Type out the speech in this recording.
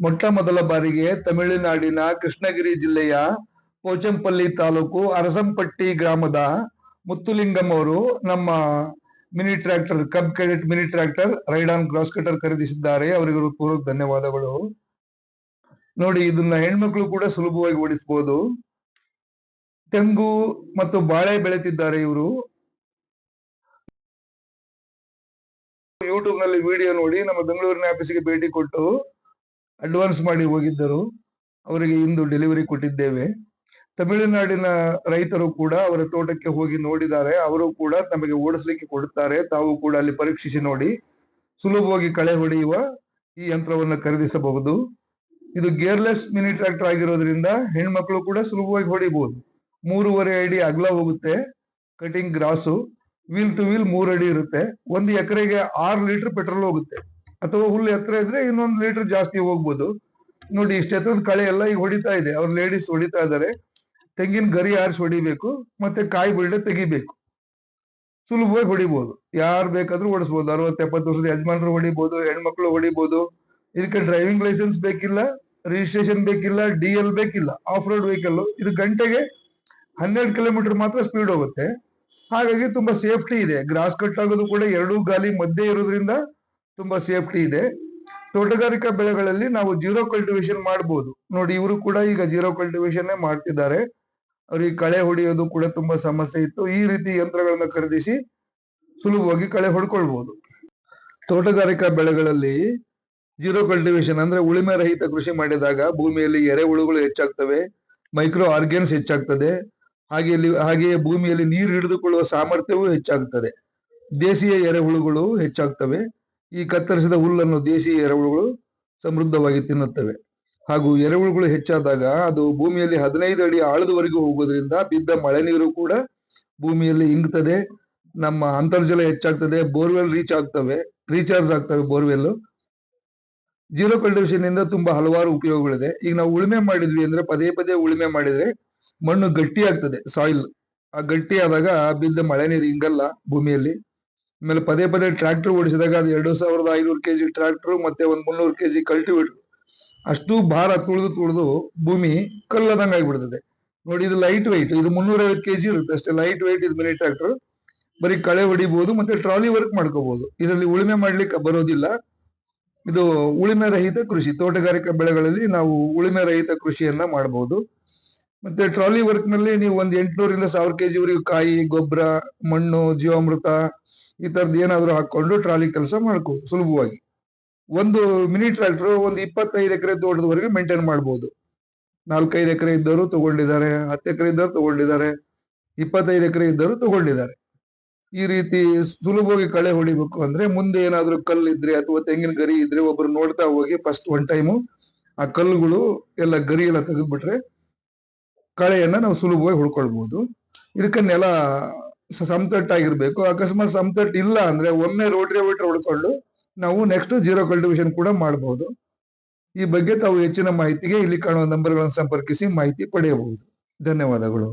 ಮೊಟ್ಟ ಮೊದಲ ಬಾರಿಗೆ ತಮಿಳುನಾಡಿನ ಕೃಷ್ಣಗಿರಿ ಜಿಲ್ಲೆಯ ಪೋಚಂಪಲ್ಲಿ ತಾಲೂಕು ಅರಸಂಪಟ್ಟಿ ಗ್ರಾಮದ ಮುತ್ತುಲಿಂಗಂ ಅವರು ನಮ್ಮ mini tractor cub cadet mini tractor ride on grass cutter ಖರೀದಿಸಿದ್ದಾರೆ. ಅವರಿಗೆ ಪೂರ್ವಕ ಧನ್ಯವಾದಗಳು. ನೋಡಿ, ಇದನ್ನ ಹೆಣ್ಮಕ್ಳು ಕೂಡ ಸುಲಭವಾಗಿ ಓಡಿಸಬಹುದು. ತೆಂಗು ಮತ್ತು ಬಾಳೆ ಬೆಳೆತಿದ್ದಾರೆ ಇವರು. ಯೂಟ್ಯೂಬ್ ನಲ್ಲಿ ವಿಡಿಯೋ ನೋಡಿ ನಮ್ಮ ಬೆಂಗಳೂರಿನ ಆಫೀಸಿಗೆ ಭೇಟಿ ಕೊಟ್ಟು ಅಡ್ವಾನ್ಸ್ ಮಾಡಿ ಹೋಗಿದ್ದರು. ಅವರಿಗೆ ಇಂದು ಡೆಲಿವರಿ ಕೊಟ್ಟಿದ್ದೇವೆ. ತಮಿಳುನಾಡಿನ ರೈತರು ಕೂಡ ಅವರ ತೋಟಕ್ಕೆ ಹೋಗಿ ನೋಡಿದ್ದಾರೆ. ಅವರು ಕೂಡ ನಮಗೆ ಓಡಿಸ್ಲಿಕ್ಕೆ ಕೊಡುತ್ತಾರೆ. ತಾವು ಕೂಡ ಅಲ್ಲಿ ಪರೀಕ್ಷಿಸಿ ನೋಡಿ ಸುಲಭವಾಗಿ ಕಳೆ ಹೊಡೆಯುವ ಈ ಯಂತ್ರವನ್ನು ಖರೀದಿಸಬಹುದು. ಇದು ಗೇರ್ಲೆಸ್ ಮಿನಿ ಟ್ರ್ಯಾಕ್ಟರ್ ಆಗಿರೋದ್ರಿಂದ ಹೆಣ್ಮಕ್ಳು ಕೂಡ ಸುಲಭವಾಗಿ ಹೊಡಿಬಹುದು. 3.5 ಅಡಿ ಅಗಲ ಹೋಗುತ್ತೆ. Cutting grass wheel to wheel 3 ಅಡಿ ಇರುತ್ತೆ. 1 ಎಕರೆಗೆ 6 ಲೀಟರ್ ಪೆಟ್ರೋಲ್ ಹೋಗುತ್ತೆ. ಅಥವಾ ಹುಲ್ಲು ಎತ್ತರ ಇದ್ರೆ ಇನ್ನೊಂದು ಲೀಟರ್ ಜಾಸ್ತಿ ಹೋಗ್ಬೋದು. ನೋಡಿ, ಇಷ್ಟೆತ್ತರದ ಕಳೆ ಎಲ್ಲ ಈಗ ಹೊಡಿತಾ ಇದೆ. ಅವ್ರ ಲೇಡೀಸ್ ಹೊಡಿತಾ ಇದ್ದಾರೆ. ತೆಂಗಿನ ಗರಿ ಆರಿಸಿ ಹೊಡಿಬೇಕು, ಮತ್ತೆ ಕಾಯಿ ಬಿಲ್ಡೆ ತೆಗಿಬೇಕು. ಸುಲಭವಾಗಿ ಹೊಡಿಬಹುದು. ಯಾರು ಬೇಕಾದ್ರೂ ಓಡಿಸಬಹುದು. 60-70 ವರ್ಷದ ಯಜಮಾನರು ಹೊಡಿಬಹುದು, ಹೆಣ್ಮಕ್ಳು ಹೊಡಿಬಹುದು. ಇದಕ್ಕೆ ಡ್ರೈವಿಂಗ್ ಲೈಸೆನ್ಸ್ ಬೇಕಿಲ್ಲ, ರಿಜಿಸ್ಟ್ರೇಷನ್ ಬೇಕಿಲ್ಲ, DL ಬೇಕಿಲ್ಲ. ಆಫ್ ರೋಡ್ ವೆಹಿಕಲ್ ಇದು ಗಂಟೆಗೆ 12 ಕಿಲೋಮೀಟರ್ ಮಾತ್ರ ಸ್ಪೀಡ್ ಹೋಗುತ್ತೆ. ಹಾಗಾಗಿ ತುಂಬಾ ಸೇಫ್ಟಿ ಇದೆ. ಗ್ರಾಸ್ ಕಟ್ ಆಗೋದು ಕೂಡ 2 ಗಾಲಿ ಮಧ್ಯೆ ಇರೋದ್ರಿಂದ ತುಂಬಾ ಸೇಫ್ಟಿ ಇದೆ. ತೋಟಗಾರಿಕಾ ಬೆಳೆಗಳಲ್ಲಿ ನಾವು ಜೀರೋ ಕಲ್ಟಿವೇಶನ್ ಮಾಡಬಹುದು. ನೋಡಿ, ಇವರು ಕೂಡ ಈಗ ಜೀರೋ ಕಲ್ಟಿವೇಶನ್ ಮಾಡ್ತಿದ್ದಾರೆ. ಅವ್ರಿಗೆ ಕಳೆ ಹೊಡೆಯೋದು ಕೂಡ ತುಂಬಾ ಸಮಸ್ಯೆ ಇತ್ತು. ಈ ರೀತಿ ಯಂತ್ರಗಳನ್ನ ಖರೀದಿಸಿ ಸುಲಭವಾಗಿ ಕಳೆ ಹೊಡ್ಕೊಳ್ಬಹುದು. ತೋಟಗಾರಿಕಾ ಬೆಳೆಗಳಲ್ಲಿ ಜೀರೋ ಕಲ್ಟಿವೇಶನ್ ಅಂದ್ರೆ ಉಳಿಮೆ ರಹಿತ ಕೃಷಿ ಮಾಡಿದಾಗ ಭೂಮಿಯಲ್ಲಿ ಎರೆಹುಳುಗಳು ಹೆಚ್ಚಾಗ್ತವೆ, ಮೈಕ್ರೋ ಆರ್ಗ್ಯಾನ್ಸ್ ಹೆಚ್ಚಾಗ್ತದೆ. ಹಾಗೆಯೇ ಭೂಮಿಯಲ್ಲಿ ನೀರು ಹಿಡಿದುಕೊಳ್ಳುವ ಸಾಮರ್ಥ್ಯವೂ ಹೆಚ್ಚಾಗ್ತದೆ. ದೇಶೀಯ ಎರೆಹುಳುಗಳು ಹೆಚ್ಚಾಗ್ತವೆ. ಈ ಕತ್ತರಿಸಿದ ಹುಲ್ಲನ್ನು ದೇಶೀಯ ಎರೆಹುಳುಗಳು ಸಮೃದ್ಧವಾಗಿ ತಿನ್ನುತ್ತವೆ. ಹಾಗೂ ಎರೆಹುಳುಗಳು ಹೆಚ್ಚಾದಾಗ ಅದು ಭೂಮಿಯಲ್ಲಿ 15 ಅಡಿ ಆಳದವರೆಗೂ ಹೋಗೋದ್ರಿಂದ ಬಿದ್ದ ಮಳೆ ನೀರು ಕೂಡ ಭೂಮಿಯಲ್ಲಿ ಇಂಗ್ತದೆ. ನಮ್ಮ ಅಂತರ್ಜಲ ಹೆಚ್ಚಾಗ್ತದೆ. ಬೋರ್ವೆಲ್ ರೀಚಾರ್ಜ್ ಆಗ್ತವೆ ಬೋರ್ವೆಲ್. ಜೀರೋ ಕಲ್ಟಿವೇಶನ್ ಇಂದ ತುಂಬಾ ಹಲವಾರು ಉಪಯೋಗಗಳಿದೆ. ಈಗ ನಾವು ಉಳುಮೆ ಮಾಡಿದ್ವಿ ಅಂದ್ರೆ ಪದೇ ಪದೇ ಉಳುಮೆ ಮಾಡಿದ್ರೆ ಮಣ್ಣು ಗಟ್ಟಿ ಆಗ್ತದೆ. ಸಾಯಿಲ್ ಆ ಗಟ್ಟಿ ಆದಾಗ ಬಿದ್ದ ಮಳೆ ನೀರು ಇಂಗಲ್ಲ ಭೂಮಿಯಲ್ಲಿ. ಆಮೇಲೆ ಪದೇ ಪದೇ ಟ್ರಾಕ್ಟರ್ ಓಡಿಸಿದಾಗ ಅದು 2500 kg ಟ್ರಾಕ್ಟರ್ ಮತ್ತೆ 300 kg ಕಲ್ಟಿವೇಟರ್ ಅಷ್ಟು ಭಾರ ತುಳಿದು ಭೂಮಿ ಕಲ್ಲದಂಗ ಆಗಿಬಿಡ್ತದೆ. ನೋಡಿ, ಇದು ಲೈಟ್ ವೆಯ್ಟ್. ಇದು 350 kg ಇರುತ್ತೆ ಅಷ್ಟೇ. ಲೈಟ್ ವೆಯ್ಟ್ ಇದು ಮಿನಿ ಟ್ರಾಕ್ಟರ್. ಬರೀ ಕಳೆ ಹೊಡಿಬಹುದು ಮತ್ತೆ ಟ್ರಾಲಿ ವರ್ಕ್ ಮಾಡ್ಕೋಬಹುದು. ಇದರಲ್ಲಿ ಉಳುಮೆ ಮಾಡ್ಲಿಕ್ಕೆ ಬರೋದಿಲ್ಲ. ಇದು ಉಳುಮೆ ರಹಿತ ಕೃಷಿ. ತೋಟಗಾರಿಕಾ ಬೆಳೆಗಳಲ್ಲಿ ನಾವು ಉಳುಮೆ ರಹಿತ ಕೃಷಿಯನ್ನ ಮಾಡಬಹುದು. ಮತ್ತೆ ಟ್ರಾಲಿ ವರ್ಕ್ ನಲ್ಲಿ ನೀವು 800 ರಿಂದ 1000 kg ವರೆಗೂ ಕಾಯಿ, ಗೊಬ್ಬರ, ಮಣ್ಣು, ಜೀವಾಮೃತ ಈ ತರದ್ ಏನಾದ್ರು ಹಾಕೊಂಡು ಟ್ರಾಲಿ ಕೆಲಸ ಮಾಡ್ಕೋಬಹುದು ಸುಲಭವಾಗಿ. ಒಂದು ಮಿನಿ ಟ್ರಾಕ್ಟರ್ ಒಂದು 25 ಎಕರೆ ತೋಟದವರೆಗೆ ಮೇಂಟೈನ್ ಮಾಡಬಹುದು. 4-5 ಎಕರೆ ಇದ್ದವರು ತಗೊಂಡಿದ್ದಾರೆ, 10 ಎಕರೆ ಇದ್ದವರು ತಗೊಂಡಿದ್ದಾರೆ, 25 ಎಕರೆ ಇದ್ದವರು ತಗೊಂಡಿದ್ದಾರೆ. ಈ ರೀತಿ ಸುಲಭವಾಗಿ ಕಳೆ ಹೊಡಿಬೇಕು ಅಂದ್ರೆ ಮುಂದೆ ಏನಾದ್ರು ಕಲ್ಲಿದ್ರೆ ಅಥವಾ ತೆಂಗಿನ ಗರಿ ಇದ್ರೆ ಒಬ್ರು ನೋಡ್ತಾ ಹೋಗಿ ಫಸ್ಟ್ 1 ಟೈಮು ಆ ಕಲ್ಲುಗಳು ಎಲ್ಲ ಗರಿ ಎಲ್ಲ ತೆಗೆದ್ಬಿಟ್ರೆ ಕಳೆಯನ್ನ ನಾವು ಸುಲಭವಾಗಿ ಹೊಡ್ಕೊಳ್ಬಹುದು. ಇದಕ್ಕೆ ನೆಲ ಸಮತಟ್ಟಾಗಿರ್ಬೇಕು. ಅಕಸ್ಮಾತ್ ಸಮತಟ್ಟು ಇಲ್ಲ ಅಂದ್ರೆ ಒಮ್ಮೆ ರೋಟ್ರಿವೇಟರ್ ಹೊಡ್ಕೊಂಡು ನಾವು ನೆಕ್ಸ್ಟ್ ಜೀರೋ ಕಲ್ಟಿವೇಶನ್ ಕೂಡ ಮಾಡಬಹುದು. ಈ ಬಗ್ಗೆ ತಾವು ಹೆಚ್ಚಿನ ಮಾಹಿತಿಗೆ ಇಲ್ಲಿ ಕಾಣುವ ನಂಬರ್ಗಳನ್ನು ಸಂಪರ್ಕಿಸಿ ಮಾಹಿತಿ ಪಡೆಯಬಹುದು. ಧನ್ಯವಾದಗಳು.